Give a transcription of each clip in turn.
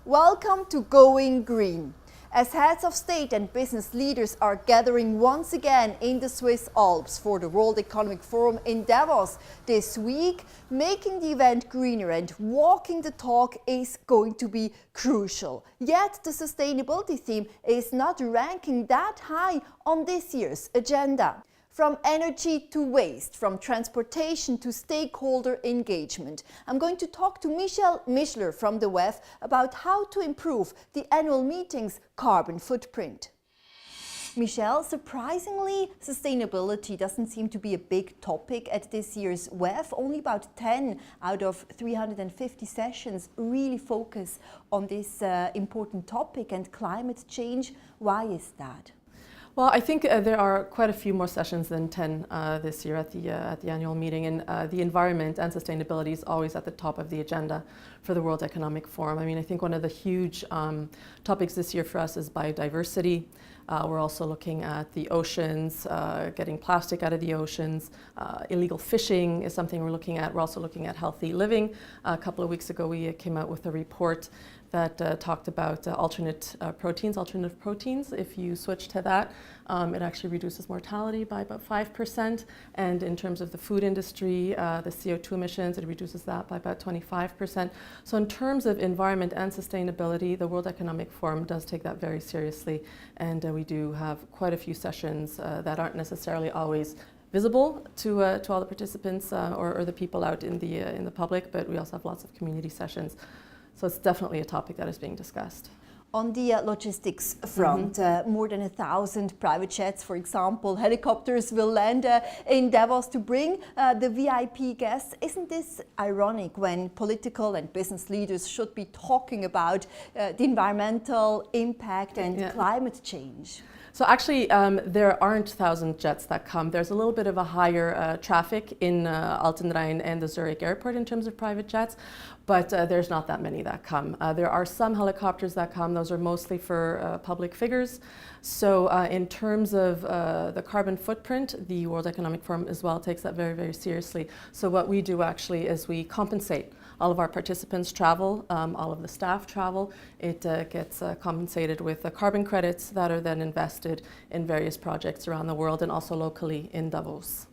Welcome to Going Green. As heads of state and business leaders are gathering once again in the Swiss Alps for the World Economic Forum in Davos this week, making the event greener and walking the talk is going to be crucial. Yet the sustainability theme is not ranking that high on this year's agenda. From energy to waste, from transportation to stakeholder engagement. I'm going to talk to Michele Mischler from the WEF about how to improve the annual meeting's carbon footprint. Michele, surprisingly, sustainability doesn't seem to be a big topic at this year's WEF. Only about 10 out of 350 sessions really focus on this important topic and climate change. Why is that? Well, I think there are quite a few more sessions than 10 this year at the annual meeting, and the environment and sustainability is always at the top of the agenda for the World Economic Forum. I mean, I think one of the huge topics this year for us is biodiversity. We're also looking at the oceans, getting plastic out of the oceans. Illegal fishing is something we're looking at. We're also looking at healthy living. A couple of weeks ago, we came out with a report that talked about alternative proteins. If you switch to that, it actually reduces mortality by about 5%. And in terms of the food industry, the CO2 emissions, it reduces that by about 25%. So in terms of environment and sustainability, the World Economic Forum does take that very seriously. And we do have quite a few sessions that aren't necessarily always visible to all the participants or the people out in the public, but we also have lots of community sessions. So it's definitely a topic that is being discussed. On the logistics front, more than 1,000 private jets, for example, helicopters will land in Davos to bring the VIP guests. Isn't this ironic when political and business leaders should be talking about the environmental impact and climate change? So actually, there aren't 1,000 jets that come. There's a little bit of a higher traffic in Altenrhein and the Zurich airport in terms of private jets, but there's not that many that come. There are some helicopters that come. Those are mostly for public figures. So in terms of the carbon footprint, the World Economic Forum as well takes that very, very seriously. So what we do actually is we compensate. All of our participants travel, all of the staff travel. It gets compensated with carbon credits that are then invested in various projects around the world and also locally in Davos.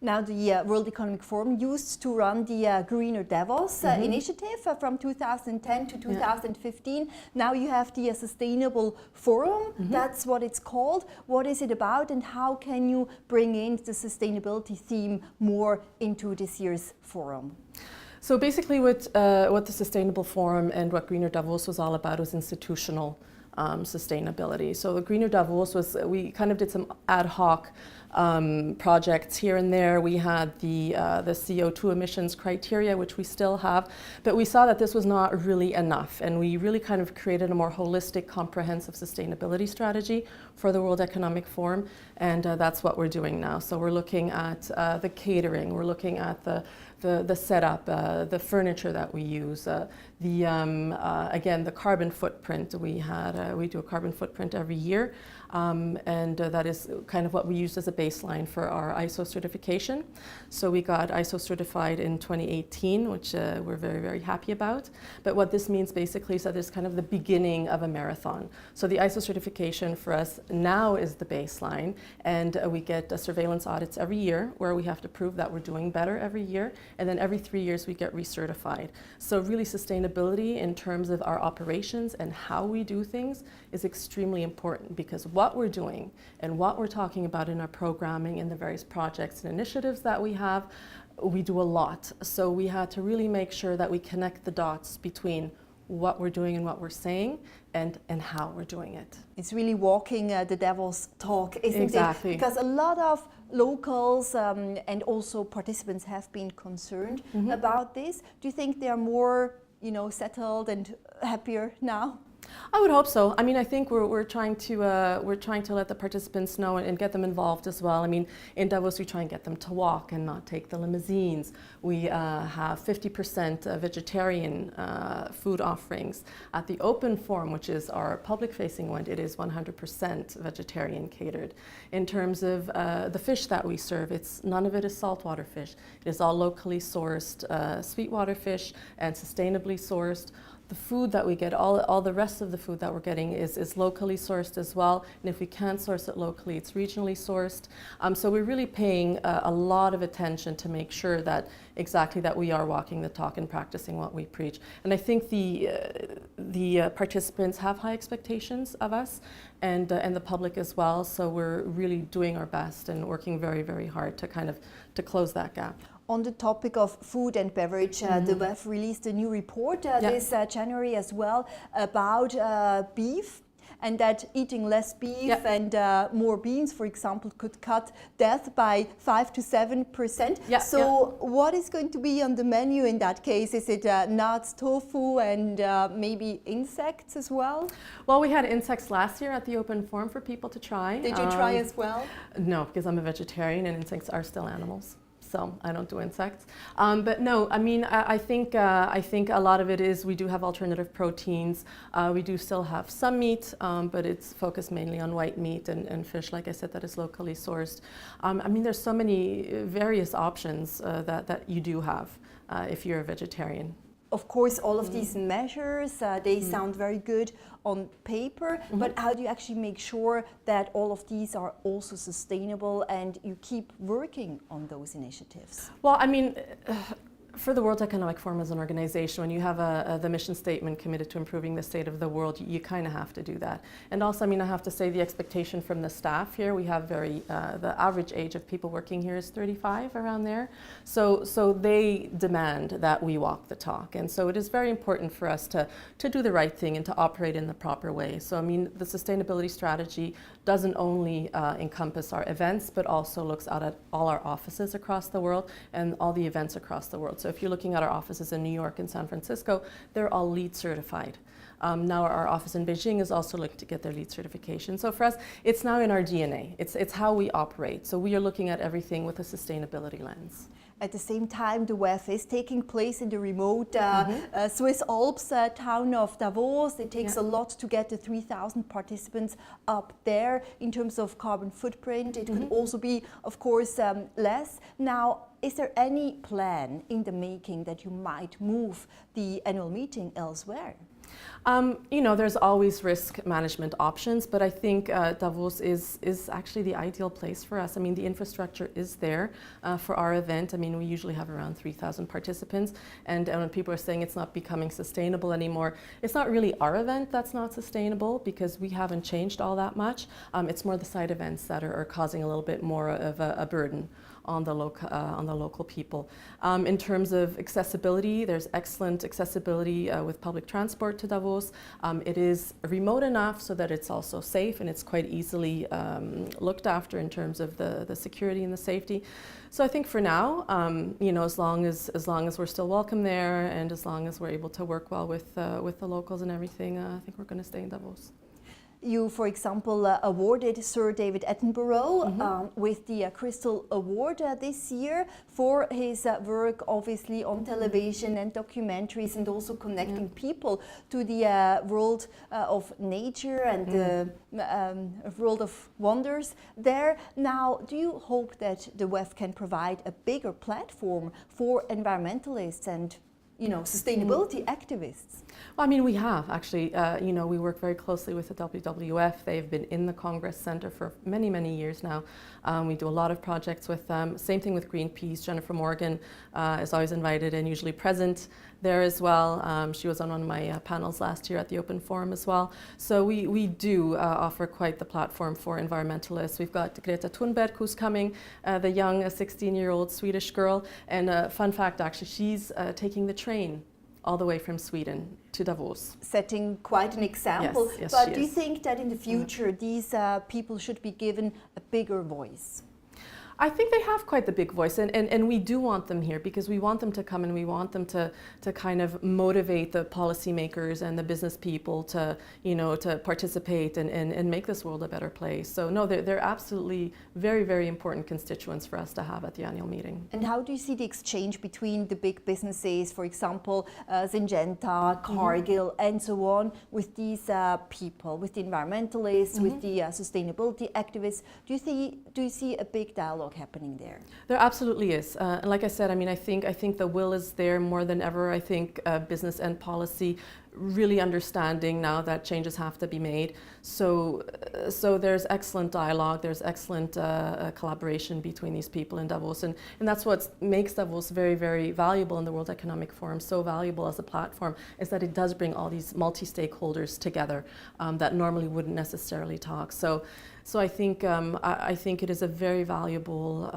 Now, the World Economic Forum used to run the Greener Davos initiative from 2010 to 2015. Now you have the Sustainable Forum, that's what it's called. What is it about and how can you bring in the sustainability theme more into this year's forum? So basically what the Sustainable Forum and what Greener Davos was all about was institutional sustainability. So the Greener Davos we kind of did some ad hoc projects here and there. We had the CO2 emissions criteria, which we still have, but we saw that this was not really enough, and we really kind of created a more holistic, comprehensive sustainability strategy for the World Economic Forum, and that's what we're doing now. So we're looking at the catering, we're looking at the setup, the furniture that we use, again, the carbon footprint. We do a carbon footprint every year, and that is kind of what we used as a baseline for our ISO certification. So we got ISO certified in 2018, which we're very, very happy about. But what this means basically is that it's kind of the beginning of a marathon. So the ISO certification for us now is the baseline, and we get surveillance audits every year where we have to prove that we're doing better every year, and then every 3 years we get recertified. So really sustainability in terms of our operations and how we do things is extremely important, because what we're doing and what we're talking about in our programming and the various projects and initiatives that we have, we do a lot. So we had to really make sure that we connect the dots between what we're doing and what we're saying and how we're doing it. It's really walking the Davos talk, isn't Exactly. it? Because a lot of locals and also participants have been concerned about this. Do you think they are more, settled and happier now? I would hope so. I mean, I think we're trying to let the participants know and get them involved as well. I mean, in Davos we try and get them to walk and not take the limousines. We have 50% vegetarian food offerings. At the open forum, which is our public-facing one, it is 100% vegetarian catered. In terms of the fish that we serve, none of it is saltwater fish. It is all locally sourced sweetwater fish and sustainably sourced. the food that we get, all the rest of the food that we're getting is locally sourced as well. And if we can't source it locally, it's regionally sourced. So we're really paying a lot of attention to make sure that exactly that we are walking the talk and practicing what we preach. And I think the participants have high expectations of us, and the public as well. So we're really doing our best and working very, very hard to close that gap. On the topic of food and beverage, the WEF released a new report this January as well about beef, and that eating less beef and more beans, for example, could cut death by 5 to 7%. So what is going to be on the menu in that case? Is it nuts, tofu, and maybe insects as well? Well, we had insects last year at the open forum for people to try. Did you try as well? No, because I'm a vegetarian and insects are still animals. So I don't do insects. But no, I mean, I think a lot of it is we do have alternative proteins. We do still have some meat, but it's focused mainly on white meat and fish, like I said, that is locally sourced. I mean, there's so many various options that you do have if you're a vegetarian. Of course, all of these measures, they sound very good on paper, but how do you actually make sure that all of these are also sustainable and you keep working on those initiatives? Well, I mean, for the World Economic Forum as an organization, when you have the mission statement committed to improving the state of the world, you kind of have to do that. And also, I mean, I have to say the expectation from the staff here, we have the average age of people working here is 35, around there. So they demand that we walk the talk. And so it is very important for us to do the right thing and to operate in the proper way. So, I mean, the sustainability strategy doesn't only encompass our events, but also looks out at all our offices across the world and all the events across the world. So if you're looking at our offices in New York and San Francisco, they're all LEED certified. Now our office in Beijing is also looking to get their LEED certification. So for us, it's now in our DNA. It's how we operate. So we are looking at everything with a sustainability lens. At the same time, the WEF is taking place in the remote Swiss Alps town of Davos. It takes a lot to get the 3,000 participants up there in terms of carbon footprint. It could also be, of course, less. Now, is there any plan in the making that you might move the annual meeting elsewhere? You know, there's always risk management options, but I think Davos is actually the ideal place for us. I mean, the infrastructure is there for our event. I mean, we usually have around 3,000 participants, and when people are saying it's not becoming sustainable anymore, it's not really our event that's not sustainable because we haven't changed all that much. It's more the side events that are causing a little bit more of a burden on the local people. In terms of accessibility, there's excellent accessibility with public transport to Davos. It is remote enough so that it's also safe and it's quite easily looked after in terms of the security and the safety. So I think for now, you know, as long as we're still welcome there and as long as we're able to work well with the locals and everything, I think we're going to stay in Davos. You, for example, awarded Sir David Attenborough with the Crystal Award this year for his work, obviously, on television and documentaries and also connecting people to the world of nature and the world of wonders there. Now, do you hope that the WEF can provide a bigger platform for environmentalists and sustainability activists? Well, I mean, we have actually. You know, we work very closely with the WWF. They've been in the Congress Center for many, many years now. We do a lot of projects with them. Same thing with Greenpeace. Jennifer Morgan is always invited and usually present there as well. She was on one of my panels last year at the Open Forum as well. So we do offer quite the platform for environmentalists. We've got Greta Thunberg who's coming, the young 16-year-old Swedish girl. And fun fact, actually, she's taking the train all the way from Sweden to Davos. Setting quite an example. Yes, but do you think that in the future these people should be given a bigger voice? I think they have quite the big voice, and we do want them here because we want them to come and we want them to kind of motivate the policymakers and the business people to participate and make this world a better place. So no, they're absolutely very, very important constituents for us to have at the annual meeting. And how do you see the exchange between the big businesses, for example, Syngenta, Cargill, and so on, with these people, with the environmentalists, with the sustainability activists? Do you see a big dialogue happening there? There absolutely is. And like I said, I mean, I think the will is there more than ever. I think business and policy really understanding now that changes have to be made. So there's excellent dialogue, there's excellent collaboration between these people in Davos, and that's what makes Davos very, very valuable in the World Economic Forum, so valuable as a platform, is that it does bring all these multi-stakeholders together that normally wouldn't necessarily talk. So I think it is a very valuable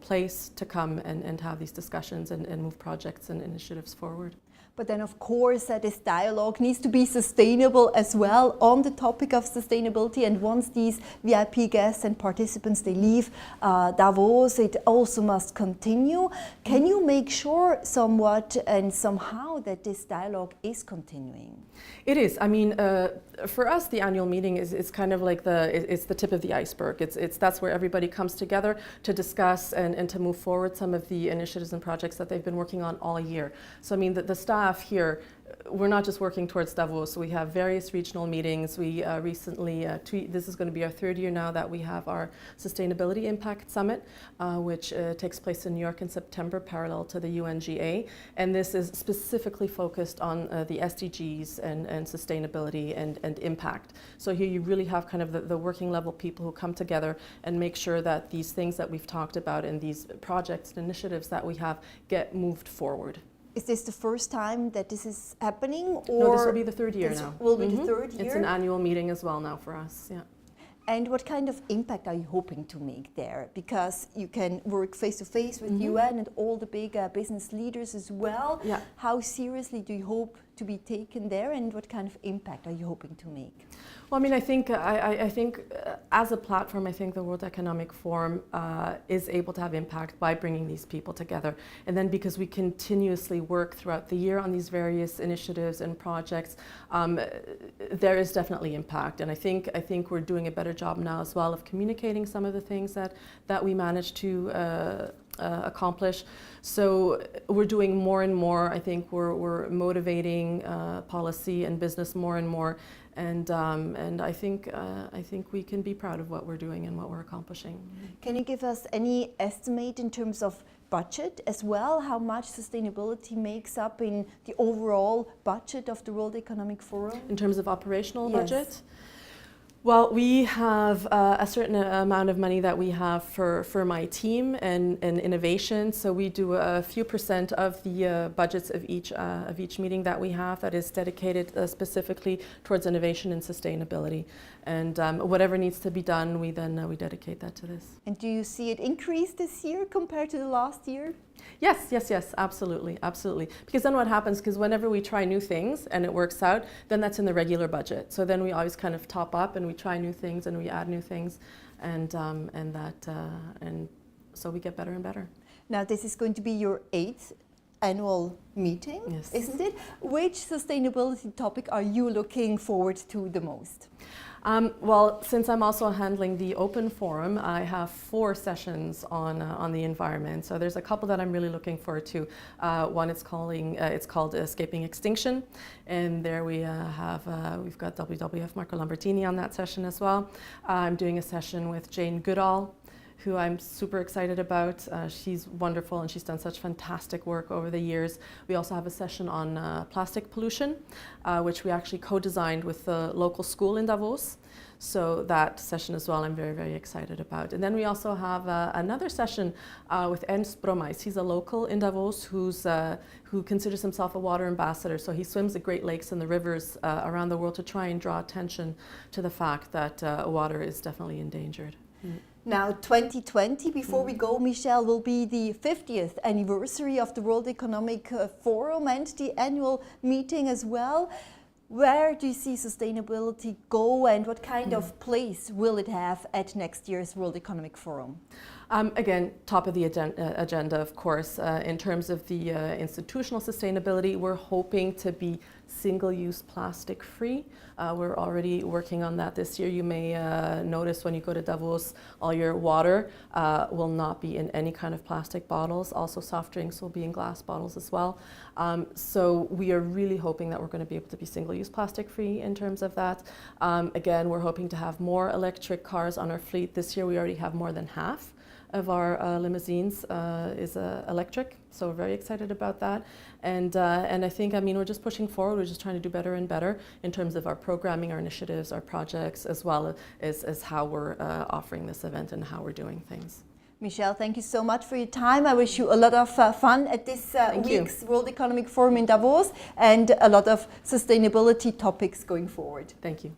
place to come and have these discussions and move projects and initiatives forward. But then, of course, this dialogue needs to be sustainable as well on the topic of sustainability. And once these VIP guests and participants, they leave Davos, it also must continue. Can you make sure somewhat and somehow that this dialogue is continuing? It is. I mean, for us, the annual meeting is kind of like it's the tip of the iceberg. That's where everybody comes together to discuss and to move forward some of the initiatives and projects that they've been working on all year. So I mean, the staff here, we're not just working towards Davos. We have various regional meetings. We recently, this is going to be our third year now that we have our Sustainability Impact Summit, which takes place in New York in September, parallel to the UNGA. And this is specifically focused on the SDGs and sustainability and impact. So here you really have kind of the working level people who come together and make sure that these things that we've talked about and these projects and initiatives that we have get moved forward. Is this the first time that this is happening? Or no, this will be the third year now. Will be the third year? It's an annual meeting as well now for us, yeah. And what kind of impact are you hoping to make there? Because you can work face-to-face with UN and all the big business leaders as well. Yeah. How seriously do you hope to be taken there, and what kind of impact are you hoping to make? Well, I mean, I think as a platform, I think the World Economic Forum is able to have impact by bringing these people together. And then because we continuously work throughout the year on these various initiatives and projects, there is definitely impact. And I think we're doing a better job now as well of communicating some of the things that we managed to accomplish. So we're doing more and more. I think we're motivating policy and business more and more. And I think we can be proud of what we're doing and what we're accomplishing. Can you give us any estimate in terms of budget as well? How much sustainability makes up in the overall budget of the World Economic Forum? In terms of operational Yes. budget? Well, we have a certain amount of money that we have for my team and innovation. So we do a few % of the budgets of each meeting that we have that is dedicated specifically towards innovation and sustainability. And whatever needs to be done, we dedicate that to this. And do you see it increase this year compared to the last year? Yes, absolutely. Because then what happens, because whenever we try new things and it works out, then that's in the regular budget. So then we always kind of top up and we try new things and we add new things, and so we get better and better. Now this is going to be your 8th annual meeting, yes. Isn't it? Which sustainability topic are you looking forward to the most? Well, since I'm also handling the open forum, I have 4 sessions on the environment. So there's a couple that I'm really looking forward to. One it's called Escaping Extinction, and there we've got WWF Marco Lambertini on that session as well. I'm doing a session with Jane Goodall, who I'm super excited about. She's wonderful and she's done such fantastic work over the years. We also have a session on plastic pollution, which we actually co-designed with the local school in Davos. So that session as well I'm very, very excited about. And then we also have another session with Ernst Bromais. He's a local in Davos who considers himself a water ambassador. So he swims the Great Lakes and the rivers around the world to try and draw attention to the fact that water is definitely endangered. Now 2020, before we go, Michele, will be the 50th anniversary of the World Economic Forum and the annual meeting as well. Where do you see sustainability go, and what kind of place will it have at next year's World Economic Forum? Again, top of the agenda, of course. In terms of the institutional sustainability, we're hoping to be single-use plastic free. We're already working on that this year. You may notice when you go to Davos, all your water will not be in any kind of plastic bottles. Also, soft drinks will be in glass bottles as well. So we are really hoping that we're going to be able to be single-use plastic free in terms of that. Again, we're hoping to have more electric cars on our fleet. This year we already have more than half of our limousines is electric, so we're very excited about that. And I think, I mean, we're just pushing forward. We're just trying to do better and better in terms of our programming, our initiatives, our projects, as well as how we're offering this event and how we're doing things. Michele, thank you so much for your time. I wish you a lot of fun at this week's World Economic Forum in Davos and a lot of sustainability topics going forward. Thank you.